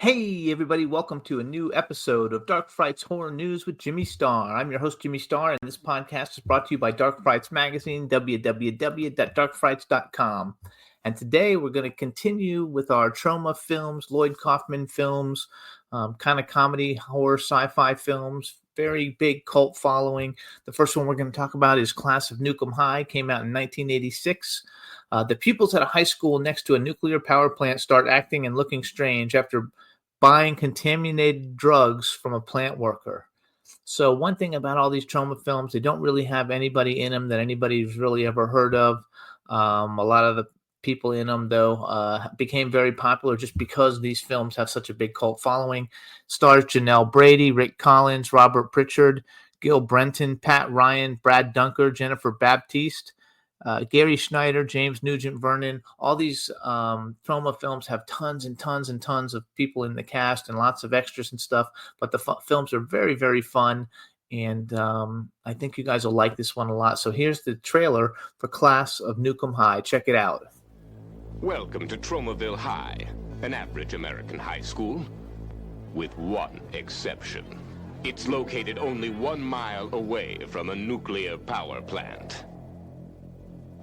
Hey, everybody, welcome to a new episode of Dark Frights Horror News with Jimmy Starr. I'm your host, Jimmy Starr, and this podcast is brought to you by Dark Frights Magazine, www.darkfrights.com. And today we're going to continue with our trauma films, Lloyd Kaufman films, kind of comedy, horror, sci-fi films, very big cult following. The first one we're going to talk about is Class of Nuke Em High, came out in 1986. The pupils at a high school next to a nuclear power plant start acting and looking strange after buying contaminated drugs from a plant worker. So one thing about all these trauma films, they don't really have anybody in them that anybody's really ever heard of. A lot of the people in them, though, became very popular just because these films have such a big cult following. Stars Janelle Brady, Rick Collins, Robert Pritchard, Gil Brenton, Pat Ryan, Brad Dunker, Jennifer Baptiste, Gary Schneider, James Nugent Vernon. All these trauma films have tons and tons and tons of people in the cast and lots of extras and stuff, but the films are very, very fun, and I think you guys will like this one a lot. So here's the trailer for Class of Nuke Em High. Check it out. Welcome to Tromaville High, an average American high school, with one exception. It's located only 1 mile away from a nuclear power plant.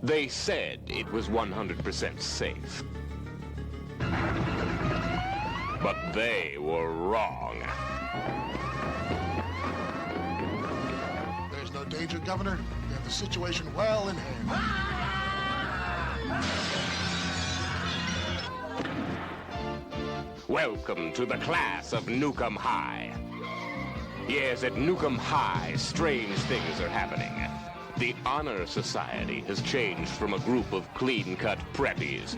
They said it was 100% safe. But they were wrong. There's no danger, Governor. We have the situation well in hand. Welcome to the class of Nuke Em High. Yes, at Nuke Em High, strange things are happening. The Honor Society has changed from a group of clean-cut preppies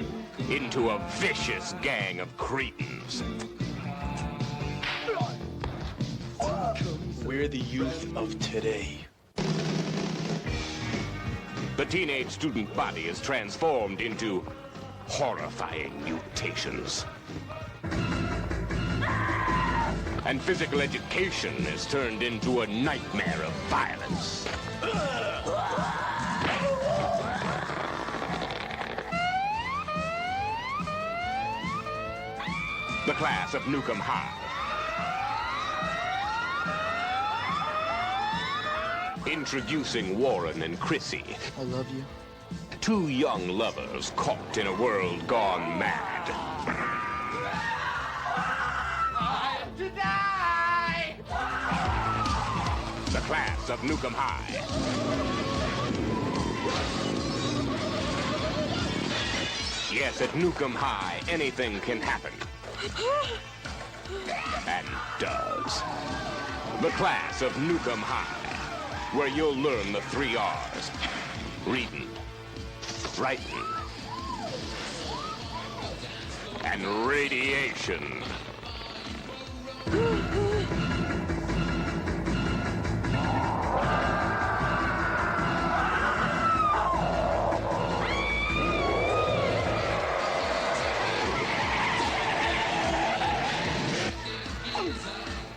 into a vicious gang of cretins. We're the youth of today. The teenage student body is transformed into horrifying mutations. And physical education is turned into a nightmare of violence. The class of Nuke Em High. Introducing Warren and Chrissy. I love you. 2 young lovers caught in a world gone mad. To die! The class of Nuke Em High. Yes, at Nuke Em High, anything can happen. And does. The class of Nuke Em High, where you'll learn the 3 R's. Reading, writing, and radiation.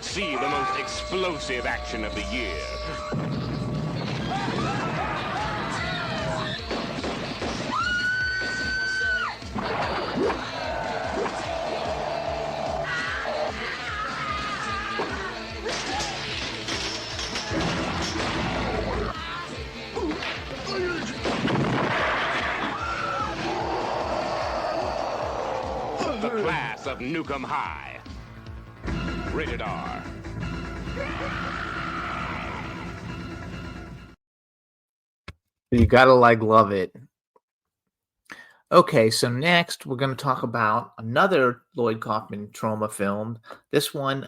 See the most explosive action of the year. The class of Nuke Em High. Rated R. You gotta love it. Okay, so next we're going to talk about another Lloyd Kaufman trauma film. This one,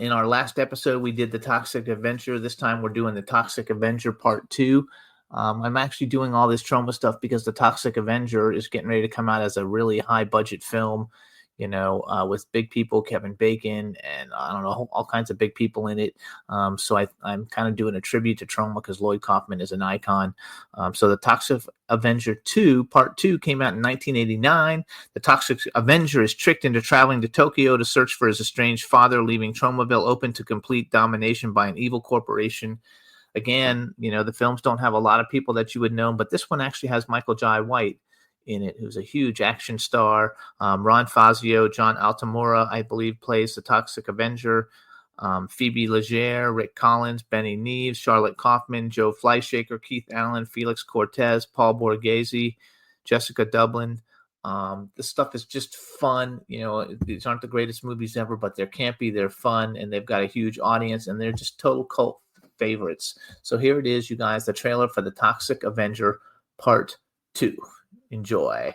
in our last episode, we did the Toxic Avenger. This time we're doing the Toxic Avenger Part 2. I'm actually doing all this trauma stuff because the Toxic Avenger is getting ready to come out as a really high budget film, with big people, Kevin Bacon, and I don't know, all kinds of big people in it. So I'm kind of doing a tribute to trauma because Lloyd Kaufman is an icon. So the Toxic Avenger 2, Part 2, came out in 1989. The Toxic Avenger is tricked into traveling to Tokyo to search for his estranged father, leaving Tromaville open to complete domination by an evil corporation. Again, the films don't have a lot of people that you would know, but this one actually has Michael Jai White in it, who's a huge action star. Ron Fazio, John Altamura, I believe, plays the Toxic Avenger. Phoebe Legere, Rick Collins, Benny Neves, Charlotte Kaufman, Joe Fleischaker, Keith Allen, Felix Cortez, Paul Borghese, Jessica Dublin. This stuff is just fun. These aren't the greatest movies ever, but they're campy, they're fun, and they've got a huge audience, and they're just total cult favorites. So here it is, you guys, the trailer for The Toxic Avenger Part 2. Enjoy.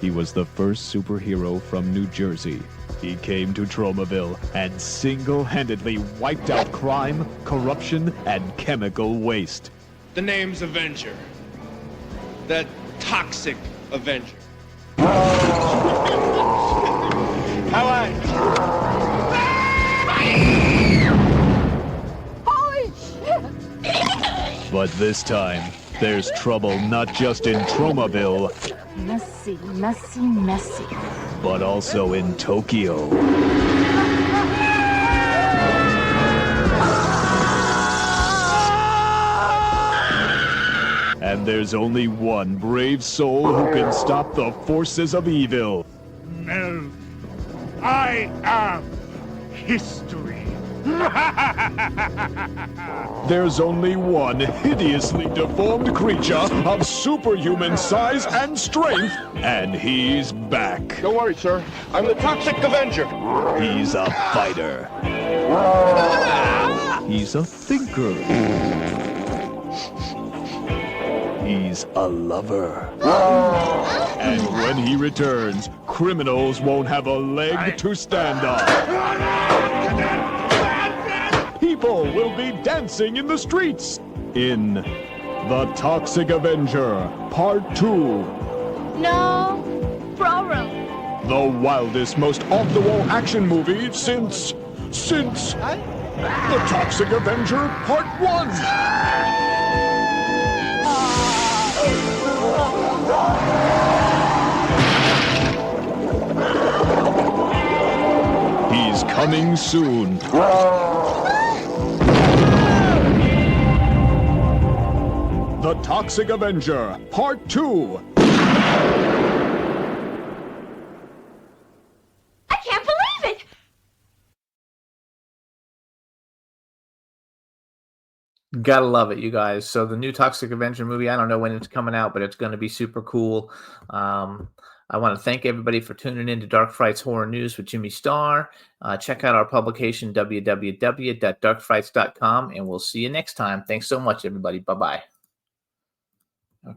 He was the first superhero from New Jersey. He came to Tromaville and single-handedly wiped out crime, corruption, and chemical waste. The name's Avenger. The Toxic Avenger. How are you? Holy shit! But this time, there's trouble not just in Tromaville, Messy, messy, messy. but also in Tokyo. And there's only one brave soul who can stop the forces of evil. No, I am history. There's only one hideously deformed creature of superhuman size and strength, and he's back. Don't worry, sir. I'm the Toxic Avenger. He's a fighter. He's a thinker. He's a lover. And when he returns, criminals won't have a leg to stand on. People will be dancing in the streets in The Toxic Avenger Part 2. No problem. The wildest, most off-the-wall action movie since The Toxic Avenger Part 1. He's coming soon. The Toxic Avenger Part 2. I can't believe it! Gotta love it, you guys. So the new Toxic Avenger movie, I don't know when it's coming out, but it's going to be super cool. I want to thank everybody for tuning in to Dark Frights Horror News with Jimmy Starr. Check out our publication, www.darkfrights.com, and we'll see you next time. Thanks so much, everybody. Bye-bye.